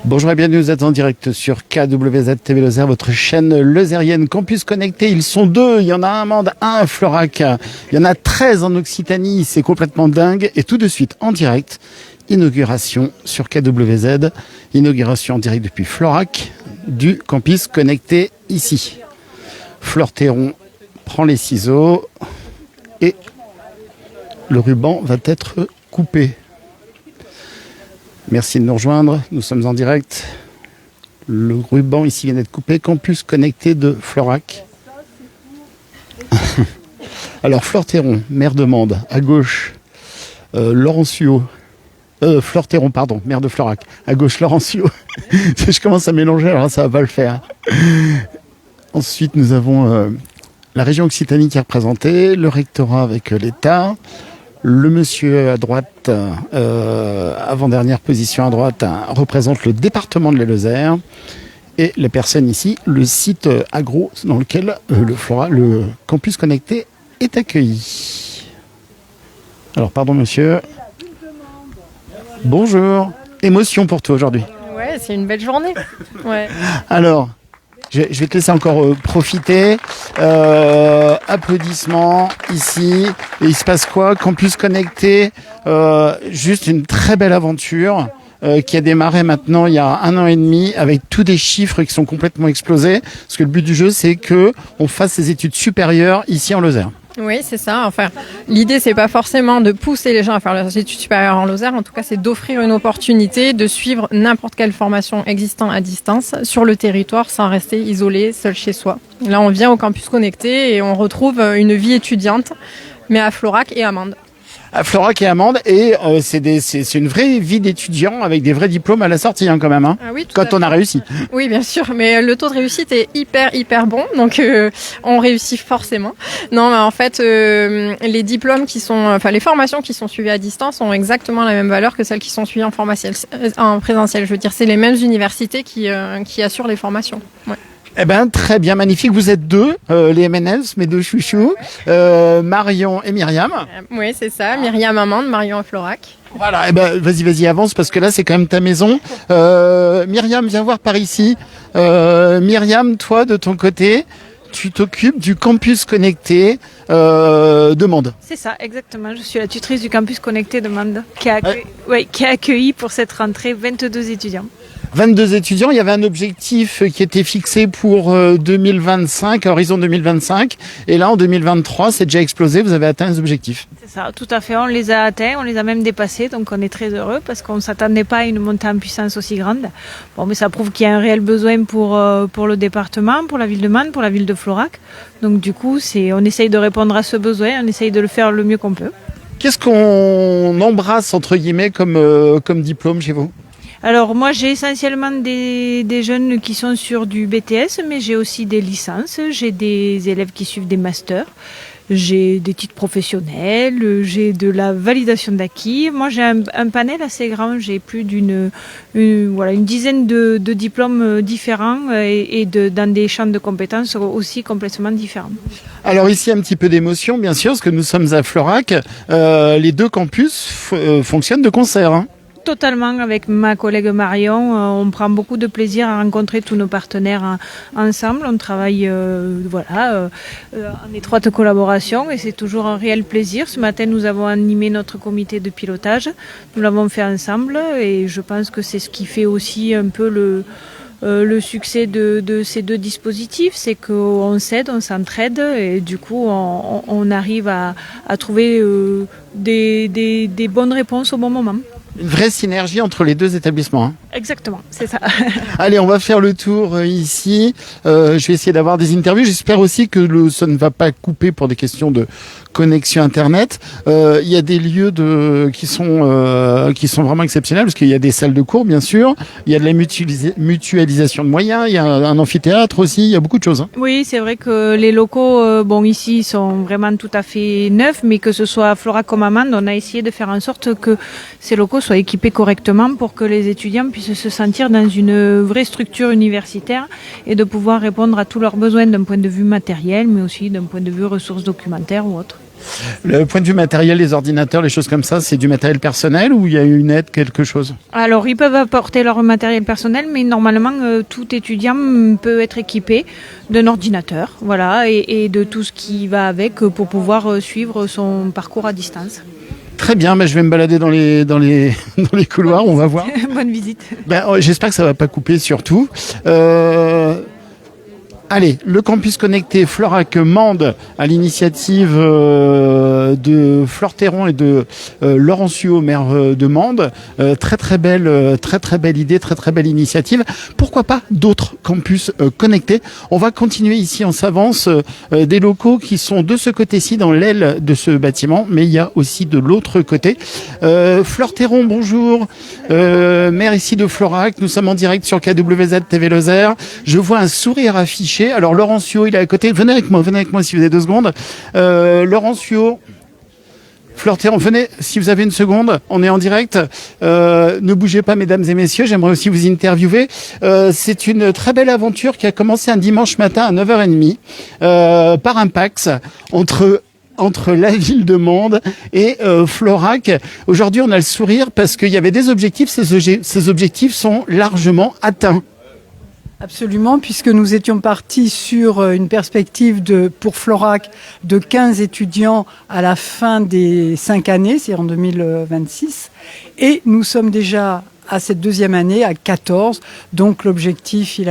Bonjour et bienvenue, vous êtes en direct sur KWZ TV Lozère, votre chaîne lozérienne Campus Connecté. Ils sont deux, il y en a un à Mende, un à Florac, il y en a 13 en Occitanie, c'est complètement dingue. Et tout de suite en direct, inauguration sur KWZ, inauguration en direct depuis Florac du Campus Connecté ici. Fleur Théron prend les ciseaux et le ruban va être coupé. Merci de nous rejoindre, nous sommes en direct. Le ruban ici vient d'être coupé, Campus Connecté de Florac. Alors Fleur Théron, maire de Mende, à gauche, Laurent Suot. Fleur Théron, pardon, maire de Florac. À gauche, Laurent Suot. Je commence à mélanger, alors ça va pas le faire. Ensuite, nous avons la région Occitanie qui est représentée, le rectorat avec l'État. Le monsieur à droite, avant-dernière position à droite, représente le département de la Lozère. Et les personnes ici, le site agro dans lequel le Campus Connecté est accueilli. Alors, pardon monsieur. Bonjour. Émotion pour toi aujourd'hui. Ouais, c'est une belle journée. Ouais. Alors, je vais te laisser encore profiter. Applaudissements ici. Et il se passe quoi? Campus Connecté, juste une très belle aventure qui a démarré maintenant il y a 1 an et demi avec tous des chiffres qui sont complètement explosés. Parce que le but du jeu, c'est que on fasse ses études supérieures ici en Lozère. Oui, c'est ça. Enfin, l'idée, c'est pas forcément de pousser les gens à faire leurs études supérieures en Lozère. En tout cas, c'est d'offrir une opportunité de suivre n'importe quelle formation existant à distance sur le territoire sans rester isolé, seul chez soi. Là, on vient au Campus Connecté et on retrouve une vie étudiante, mais à Florac et à Mende. À Florac et à Mende, et c'est une vraie vie d'étudiant avec des vrais diplômes à la sortie quand même, hein, ah oui, quand on a réussi. Oui, bien sûr, mais le taux de réussite est hyper bon, donc on réussit forcément. Non, mais en fait, les diplômes les formations qui sont suivies à distance ont exactement la même valeur que celles qui sont suivies en présentiel. Je veux dire, c'est les mêmes universités qui assurent les formations. Ouais. Eh ben, très bien, magnifique. Vous êtes deux, les MNS, mes deux chouchous, Marion et Myriam. Oui, c'est ça. Myriam à Mende, Marion à Florac. Voilà, eh ben, vas-y, avance, parce que là, c'est quand même ta maison. Myriam, viens voir par ici. Myriam, toi, de ton côté, tu t'occupes du Campus Connecté de Mende. C'est ça, exactement. Je suis la tutrice du Campus Connecté de Mende, qui a accueilli pour cette rentrée 22 étudiants. 22 étudiants, il y avait un objectif qui était fixé pour 2025, horizon 2025. Et là, en 2023, c'est déjà explosé, vous avez atteint les objectifs. C'est ça, tout à fait. On les a atteints, on les a même dépassés. Donc, on est très heureux parce qu'on ne s'attendait pas à une montée en puissance aussi grande. Bon, mais ça prouve qu'il y a un réel besoin pour le département, pour la ville de Mende, pour la ville de Florac. Donc, du coup, on essaye de répondre à ce besoin, on essaye de le faire le mieux qu'on peut. Qu'est-ce qu'on embrasse, entre guillemets, comme diplôme chez vous ? Alors moi j'ai essentiellement des jeunes qui sont sur du BTS, mais j'ai aussi des licences, j'ai des élèves qui suivent des masters, j'ai des titres professionnels, j'ai de la validation d'acquis. Moi j'ai un panel assez grand, j'ai plus d'une dizaine de diplômes différents et dans des champs de compétences aussi complètement différents. Alors ici un petit peu d'émotion bien sûr, parce que nous sommes à Florac, les deux campus fonctionnent de concert, hein. Totalement, avec ma collègue Marion, on prend beaucoup de plaisir à rencontrer tous nos partenaires ensemble. On travaille en étroite collaboration et c'est toujours un réel plaisir. Ce matin, nous avons animé notre comité de pilotage. Nous l'avons fait ensemble et je pense que c'est ce qui fait aussi un peu le succès de ces deux dispositifs, c'est qu'on s'aide, on s'entraide et du coup on arrive à trouver des bonnes réponses au bon moment. Une vraie synergie entre les deux établissements, hein. Exactement, c'est ça. Allez, on va faire le tour ici. Je vais essayer d'avoir des interviews. J'espère aussi que ça ne va pas couper pour des questions de connexion Internet. Il y a des lieux qui sont vraiment exceptionnels parce qu'il y a des salles de cours, bien sûr. Il y a de la mutualisation de moyens. Il y a un amphithéâtre aussi. Il y a beaucoup de choses, hein. Oui, c'est vrai que les locaux, ici, sont vraiment tout à fait neufs, mais que ce soit à Florac comme à Mende, on a essayé de faire en sorte que ces locaux soient équipés correctement pour que les étudiants puissent se sentir dans une vraie structure universitaire et de pouvoir répondre à tous leurs besoins d'un point de vue matériel, mais aussi d'un point de vue ressources documentaires ou autres. Le point de vue matériel, les ordinateurs, les choses comme ça, c'est du matériel personnel ou il y a une aide, quelque chose? Alors, ils peuvent apporter leur matériel personnel, mais normalement, tout étudiant peut être équipé d'un ordinateur, voilà, et de tout ce qui va avec pour pouvoir suivre son parcours à distance. Très bien, je vais me balader dans les couloirs, on va voir. Bonne visite. J'espère que ça va pas couper surtout. Allez, le campus connecté Florac Mende à l'initiative de Flore Théron et de Laurent Suot, maire de Mende. Très belle idée, très belle initiative. Pourquoi pas d'autres campus connectés? On va continuer ici, on s'avance, des locaux qui sont de ce côté-ci dans l'aile de ce bâtiment, mais il y a aussi de l'autre côté. Flore Théron, bonjour. Maire ici de Florac, nous sommes en direct sur KWZ TV Lozère. Je vois un sourire affiché. Alors Laurent Suot, il est à côté. Venez avec moi si vous avez 2 secondes. Laurent Suot, Flore Théron, venez si vous avez une seconde. On est en direct. Ne bougez pas, mesdames et messieurs. J'aimerais aussi vous interviewer. C'est une très belle aventure qui a commencé un dimanche matin à 9h30 par un PAX entre la ville de Mende et Florac. Aujourd'hui, on a le sourire parce qu'il y avait des objectifs. Ces objectifs sont largement atteints. Absolument, puisque nous étions partis sur une perspective pour Florac de 15 étudiants à la fin des 5 années, c'est en 2026. Et nous sommes déjà à cette 2e année à 14. Donc l'objectif, il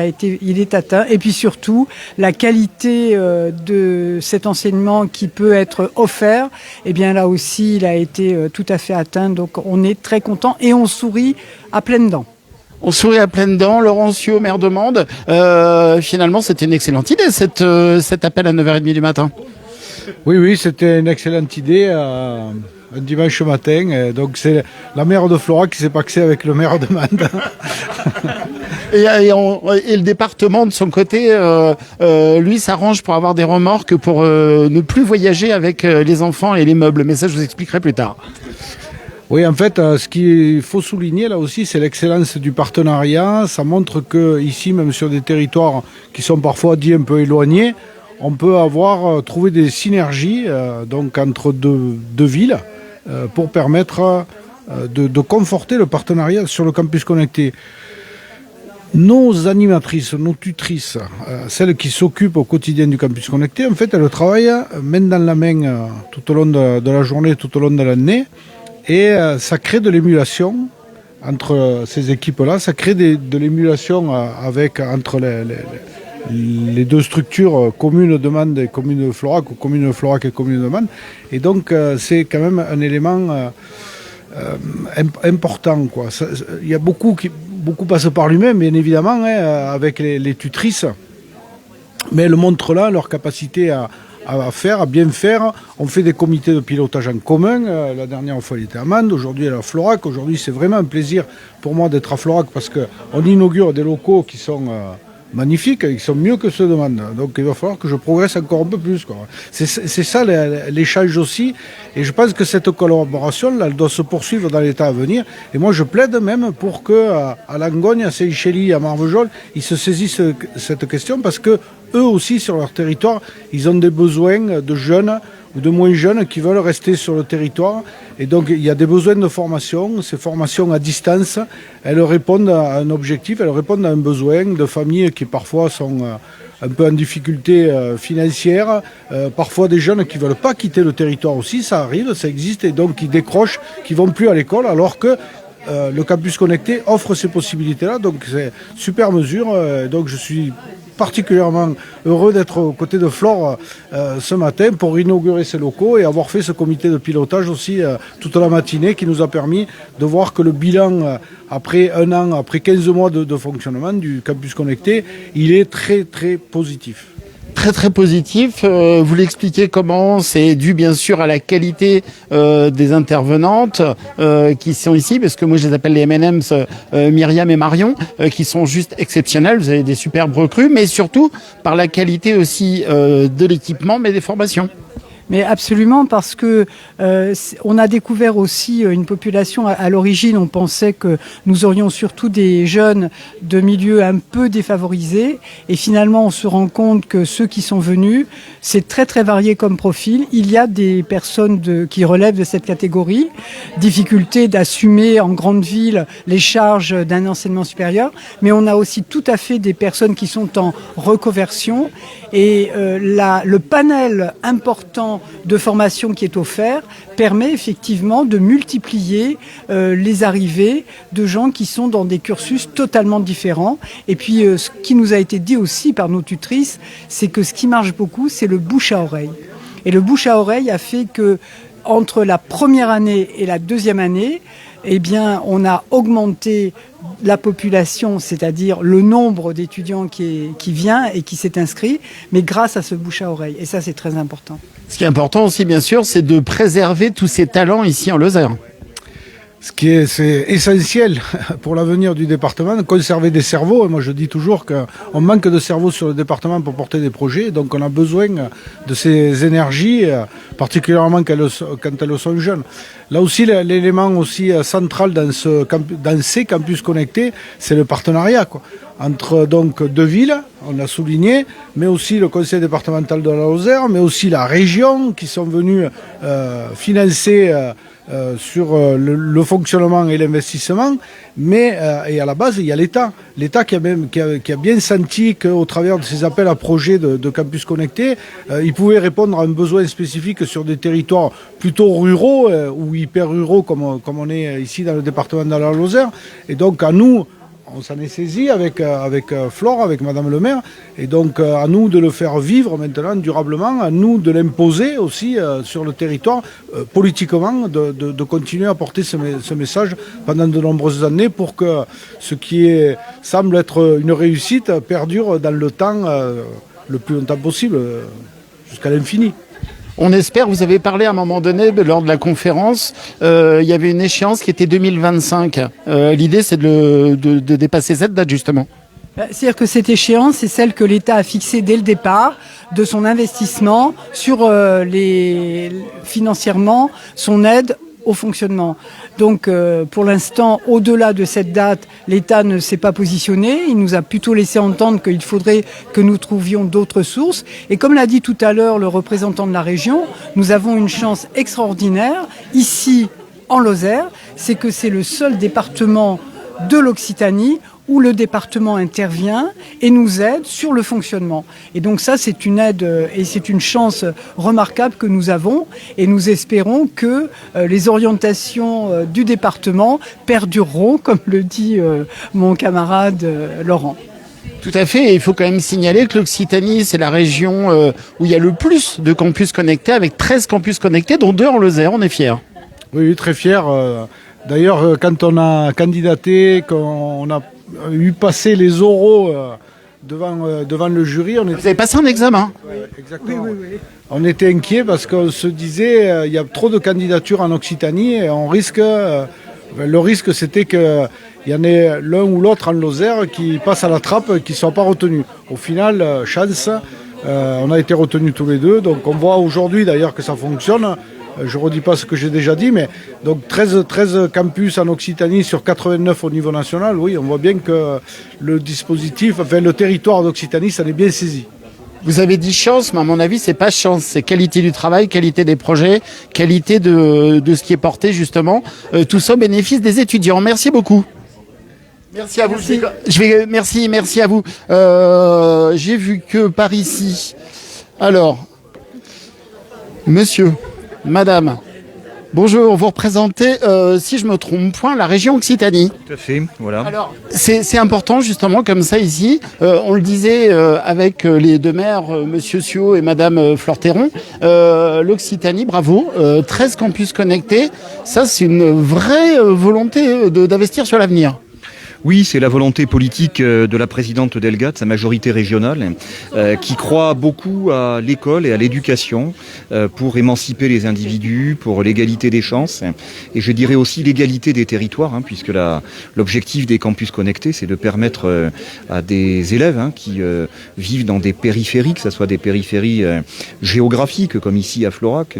est atteint. Et puis surtout, la qualité de cet enseignement qui peut être offert, eh bien là aussi, il a été tout à fait atteint. Donc on est très content et on sourit à pleines dents. On sourit à pleines dents. Laurent Suot, maire de Mende. Finalement, c'était une excellente idée, cet appel à 9h30 du matin. Oui, c'était une excellente idée. Un dimanche matin. Donc, c'est la maire de Florac qui s'est paxée avec le maire de Mende. Et le département, de son côté, lui, s'arrange pour avoir des remorques pour ne plus voyager avec les enfants et les meubles. Mais ça, je vous expliquerai plus tard. Oui, en fait, ce qu'il faut souligner là aussi, c'est l'excellence du partenariat. Ça montre que ici, même sur des territoires qui sont parfois dits un peu éloignés, on peut trouver des synergies donc entre deux villes pour permettre de conforter le partenariat sur le campus connecté. Nos animatrices, nos tutrices, celles qui s'occupent au quotidien du campus connecté, en fait, elles travaillent main dans la main tout au long de la journée, tout au long de l'année. Et ça crée de l'émulation entre ces équipes-là, ça crée de l'émulation entre les deux structures, communes de Mende et communes de Florac, ou communes de Florac et communes de Mende. Et donc c'est quand même un élément important, quoi. Il y a beaucoup passent par lui-même, bien évidemment, avec les tutrices, mais elles montrent là leur capacité à bien faire. On fait des comités de pilotage en commun. La dernière fois, elle était à Mende. Aujourd'hui, elle est à Florac. Aujourd'hui, c'est vraiment un plaisir pour moi d'être à Florac parce qu'on inaugure des locaux qui sont magnifiques, qui sont mieux que ceux de Mende. Donc, il va falloir que je progresse encore un peu plus, quoi. C'est ça l'échange aussi. Et je pense que cette collaboration, là, elle doit se poursuivre dans l'état à venir. Et moi, je plaide même pour qu'à Langogne, à Seychelles, à Marvejols, ils se saisissent cette question parce que eux aussi, sur leur territoire, ils ont des besoins de jeunes ou de moins jeunes qui veulent rester sur le territoire. Et donc, il y a des besoins de formation. Ces formations à distance, elles répondent à un objectif, elles répondent à un besoin de familles qui parfois sont un peu en difficulté financière. Parfois, des jeunes qui ne veulent pas quitter le territoire aussi, ça arrive, ça existe. Et donc, qui décrochent, qui ne vont plus à l'école, alors que le campus connecté offre ces possibilités-là. Donc, c'est une super mesure. Donc, je suis particulièrement heureux d'être aux côtés de Flore ce matin pour inaugurer ces locaux et avoir fait ce comité de pilotage aussi toute la matinée qui nous a permis de voir que le bilan après 1 an, après 15 mois de fonctionnement du campus connecté, il est très très positif. Très positif. Vous l'expliquez comment? C'est dû bien sûr à la qualité des intervenantes qui sont ici, parce que moi je les appelle les M&M's, Myriam et Marion, qui sont juste exceptionnelles. Vous avez des superbes recrues, mais surtout par la qualité aussi de l'équipement, mais des formations. Mais absolument, parce que on a découvert aussi une population, à l'origine, on pensait que nous aurions surtout des jeunes de milieux un peu défavorisés, et finalement on se rend compte que ceux qui sont venus, c'est très très varié comme profil. Il y a des personnes qui relèvent de cette catégorie, difficulté d'assumer en grande ville les charges d'un enseignement supérieur, mais on a aussi tout à fait des personnes qui sont en reconversion, et le panel important de formation qui est offert permet effectivement de multiplier les arrivées de gens qui sont dans des cursus totalement différents. Et puis ce qui nous a été dit aussi par nos tutrices, c'est que ce qui marche beaucoup, c'est le bouche à oreille. Et le bouche à oreille a fait que entre la première année et la deuxième année, eh bien, on a augmenté la population, c'est-à-dire le nombre d'étudiants qui vient et qui s'est inscrit, mais grâce à ce bouche à oreille. Et ça, c'est très important. Ce qui est important aussi, bien sûr, c'est de préserver tous ces talents ici en Lozère. C'est essentiel pour l'avenir du département, de conserver des cerveaux. Et moi, je dis toujours qu'on manque de cerveaux sur le département pour porter des projets. Donc, on a besoin de ces énergies, particulièrement quand elles sont jeunes. Là aussi, l'élément aussi central dans ces campus connectés, c'est le partenariat, quoi. Entre donc deux villes, on l'a souligné, mais aussi le conseil départemental de la Lozère, mais aussi la région qui sont venus financer sur le fonctionnement et l'investissement, mais et à la base il y a l'État qui a bien senti qu'au travers de ces appels à projets de campus connectés, il pouvait répondre à un besoin spécifique sur des territoires plutôt ruraux ou hyper ruraux comme on est ici dans le département de la Lozère. Et donc à nous, on s'en est saisi avec Flore, avec Madame le maire, et donc à nous de le faire vivre maintenant durablement, à nous de l'imposer aussi sur le territoire, politiquement, de continuer à porter ce message pendant de nombreuses années pour que ce qui semble être une réussite perdure dans le temps le plus longtemps possible, jusqu'à l'infini. On espère, vous avez parlé à un moment donné, lors de la conférence, il y avait une échéance qui était 2025. L'idée, c'est de dépasser cette date, justement. C'est-à-dire que cette échéance, c'est celle que l'État a fixée dès le départ de son investissement sur financièrement son aide au fonctionnement. Donc pour l'instant, au-delà de cette date, l'État ne s'est pas positionné. Il nous a plutôt laissé entendre qu'il faudrait que nous trouvions d'autres sources. Et comme l'a dit tout à l'heure le représentant de la région, nous avons une chance extraordinaire ici en Lozère, c'est que c'est le seul département de l'Occitanie où le département intervient et nous aide sur le fonctionnement. Et donc ça, c'est une aide et c'est une chance remarquable que nous avons, et nous espérons que les orientations du département perdureront, comme le dit mon camarade Laurent. Tout à fait, et il faut quand même signaler que l'Occitanie, c'est la région où il y a le plus de campus connectés, avec 13 campus connectés, dont 2 en Lozère. On est fiers. Oui, très fiers. D'ailleurs, quand on a candidaté, qu'on a eu passé les oraux devant le jury, Vous avez passé un examen. Exactement. Oui. On était inquiets parce qu'on se disait il y a trop de candidatures en Occitanie et on risque. Le risque, c'était qu'il y en ait l'un ou l'autre en Lozère qui passe à la trappe et qui ne soit pas retenu. Au final, chance, on a été retenus tous les deux. Donc on voit aujourd'hui d'ailleurs que ça fonctionne. Je ne redis pas ce que j'ai déjà dit, mais donc 13 campus en Occitanie sur 89 au niveau national. Oui, on voit bien que le dispositif, enfin le territoire d'Occitanie, ça l'est bien saisi. Vous avez dit chance, mais à mon avis, c'est pas chance, c'est qualité du travail, qualité des projets, qualité de ce qui est porté justement. Tout ça au bénéfice des étudiants. Merci beaucoup. Merci à vous. Merci à vous. J'ai vu que par ici. Alors, monsieur. Madame, bonjour, vous représentez, si je me trompe point, la région Occitanie. Tout à fait, voilà. Alors, c'est important justement comme ça ici. On le disait avec les deux maires, Monsieur Sio et Madame Flore-Théron, l'Occitanie, bravo, 13 campus connectés. Ça, c'est une vraie volonté d'investir sur l'avenir. Oui, c'est la volonté politique de la présidente Delga, de sa majorité régionale, qui croit beaucoup à l'école et à l'éducation pour émanciper les individus, pour l'égalité des chances et je dirais aussi l'égalité des territoires, puisque l'objectif des campus connectés, c'est de permettre à des élèves qui vivent dans des périphéries, que ce soit des périphéries géographiques comme ici à Florac,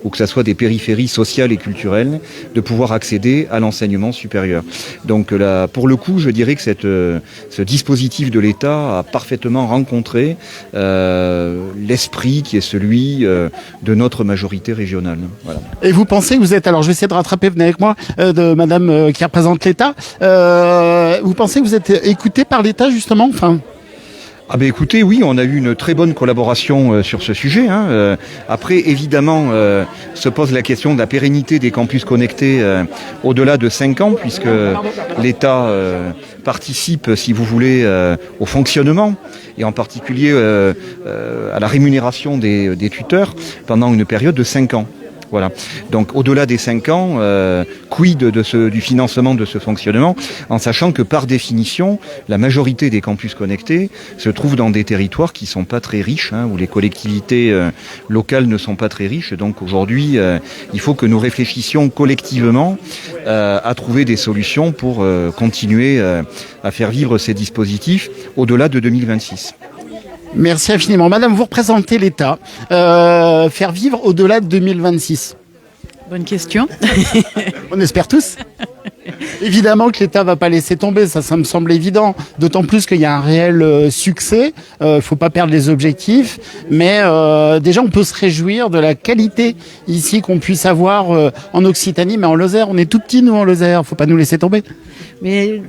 ou que ce soit des périphéries sociales et culturelles, de pouvoir accéder à l'enseignement supérieur. Donc là, pour le coup, je dirais que ce dispositif de l'État a parfaitement rencontré l'esprit qui est celui de notre majorité régionale. Voilà. Et vous pensez que vous êtes, alors je vais essayer de rattraper, venez avec moi, de madame qui représente l'État, vous pensez que vous êtes écouté par l'État justement, enfin? Ah ben écoutez, oui, on a eu une très bonne collaboration sur ce sujet. Après, évidemment, se pose la question de la pérennité des campus connectés au-delà de 5 ans, puisque l'État participe, si vous voulez, au fonctionnement, et en particulier à la rémunération des tuteurs pendant une période de 5 ans. Voilà. Donc au-delà des 5 ans, quid du financement de ce fonctionnement, en sachant que par définition, la majorité des campus connectés se trouvent dans des territoires qui ne sont pas très riches, où les collectivités locales ne sont pas très riches. Donc aujourd'hui, il faut que nous réfléchissions collectivement à trouver des solutions pour continuer à faire vivre ces dispositifs au-delà de 2026. Merci infiniment. Madame, vous représentez l'État. Faire vivre au-delà de 2026. Bonne question. On espère tous. Évidemment que l'État va pas laisser tomber, ça me semble évident. D'autant plus qu'il y a un réel succès. Faut pas perdre les objectifs. Mais déjà, on peut se réjouir de la qualité ici qu'on puisse avoir en Occitanie, mais en Lozère. On est tout petits, nous, en Lozère. Faut pas nous laisser tomber. Mais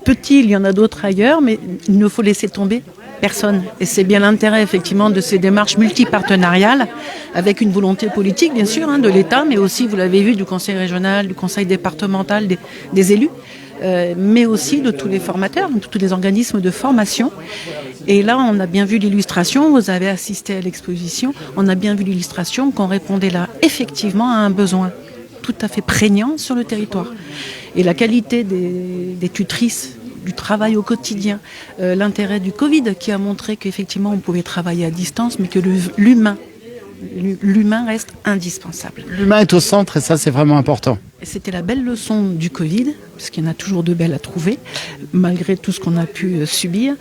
petits, il y en a d'autres ailleurs, mais il ne faut laisser tomber personne. Et c'est bien l'intérêt, effectivement, de ces démarches multipartenariales, avec une volonté politique, bien sûr, de l'État, mais aussi, vous l'avez vu, du conseil régional, du conseil départemental, des élus, mais aussi de tous les formateurs, de tous les organismes de formation. Et là, on a bien vu l'illustration, vous avez assisté à l'exposition, on a bien vu l'illustration qu'on répondait là, effectivement, à un besoin tout à fait prégnant sur le territoire. Et la qualité des tutrices, du travail au quotidien, l'intérêt du Covid qui a montré qu'effectivement on pouvait travailler à distance, mais que l'humain reste indispensable. L'humain est au centre et ça c'est vraiment important. Et c'était la belle leçon du Covid, parce qu'il y en a toujours de belles à trouver, malgré tout ce qu'on a pu subir.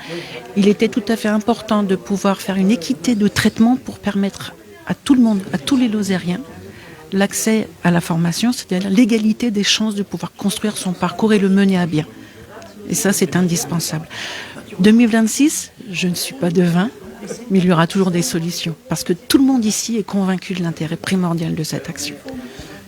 Il était tout à fait important de pouvoir faire une équité de traitement pour permettre à tout le monde, à tous les Lozériens, l'accès à la formation, c'est-à-dire l'égalité des chances de pouvoir construire son parcours et le mener à bien. Et ça, c'est indispensable. 2026, je ne suis pas devin, mais il y aura toujours des solutions. Parce que tout le monde ici est convaincu de l'intérêt primordial de cette action.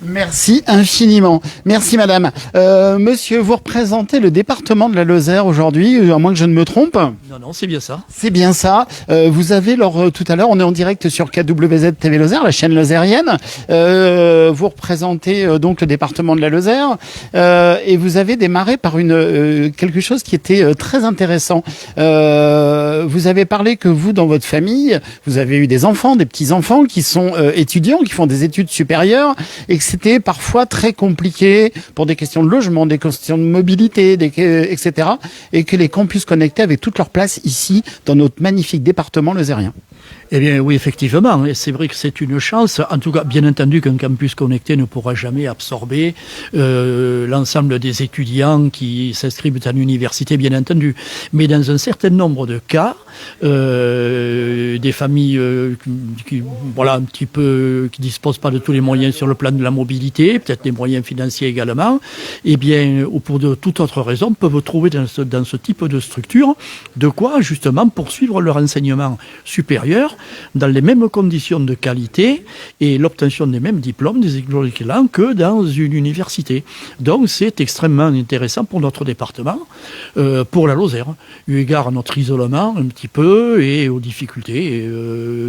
Merci infiniment. Merci madame. Monsieur, vous représentez le département de la Lozère aujourd'hui, à moins que je ne me trompe. Non, c'est bien ça. C'est bien ça. Vous avez, tout à l'heure, on est en direct sur KWZ TV Lozère, la chaîne lozérienne. Vous représentez donc le département de la Lozère et vous avez démarré par quelque chose qui était très intéressant. Vous avez parlé que vous, dans votre famille, vous avez eu des enfants, des petits-enfants qui sont étudiants, qui font des études supérieures et que c'était parfois très compliqué pour des questions de logement, des questions de mobilité, etc. Et que les campus connectés avaient toute leur place ici, dans notre magnifique département lozérien. Eh bien oui, effectivement, et c'est vrai que c'est une chance. En tout cas, bien entendu qu'un campus connecté ne pourra jamais absorber l'ensemble des étudiants qui s'inscrivent à l'université, bien entendu. Mais dans un certain nombre de cas, des familles qui disposent pas de tous les moyens sur le plan de la mobilité, peut-être des moyens financiers également, eh bien, ou pour de toute autre raison, peuvent trouver dans ce type de structure de quoi justement poursuivre leur enseignement supérieur dans les mêmes conditions de qualité et l'obtention des mêmes diplômes, des équivalents que dans une université. Donc c'est extrêmement intéressant pour notre département, pour la Lozère, eu égard à notre isolement un petit peu et aux difficultés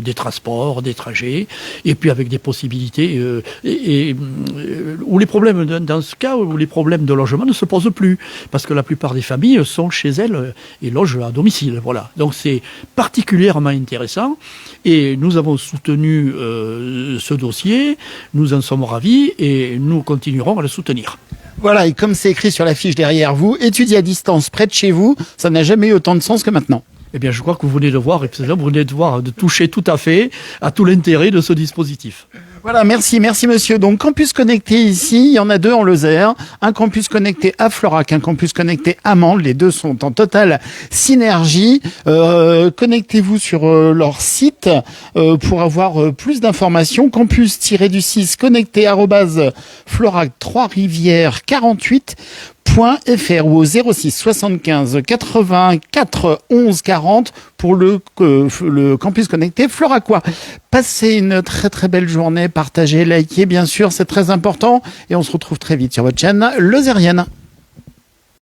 des transports, des trajets, et puis avec des possibilités où les problèmes, dans ce cas, où les problèmes de logement ne se posent plus, parce que la plupart des familles sont chez elles et logent à domicile. Voilà. Donc c'est particulièrement intéressant et nous avons soutenu ce dossier, nous en sommes ravis et nous continuerons à le soutenir. Voilà, et comme c'est écrit sur la fiche derrière vous, étudier à distance près de chez vous, ça n'a jamais eu autant de sens que maintenant. Eh bien, je crois que vous venez de voir, et vous venez de voir, de toucher tout à fait à tout l'intérêt de ce dispositif. Voilà, merci monsieur. Donc, campus connecté ici, il y en a 2 en Lozère. Un campus connecté à Florac, un campus connecté à Mende. Les 2 sont en totale synergie. Connectez-vous sur leur site pour avoir plus d'informations. Campus-du-6 connecté @Florac 3-Rivières 48.fr ou au 06 75 84 11 40 pour le campus connecté floracois. Passez une très très belle journée, partagez, likez bien sûr, c'est très important et on se retrouve très vite sur votre chaîne lozérienne.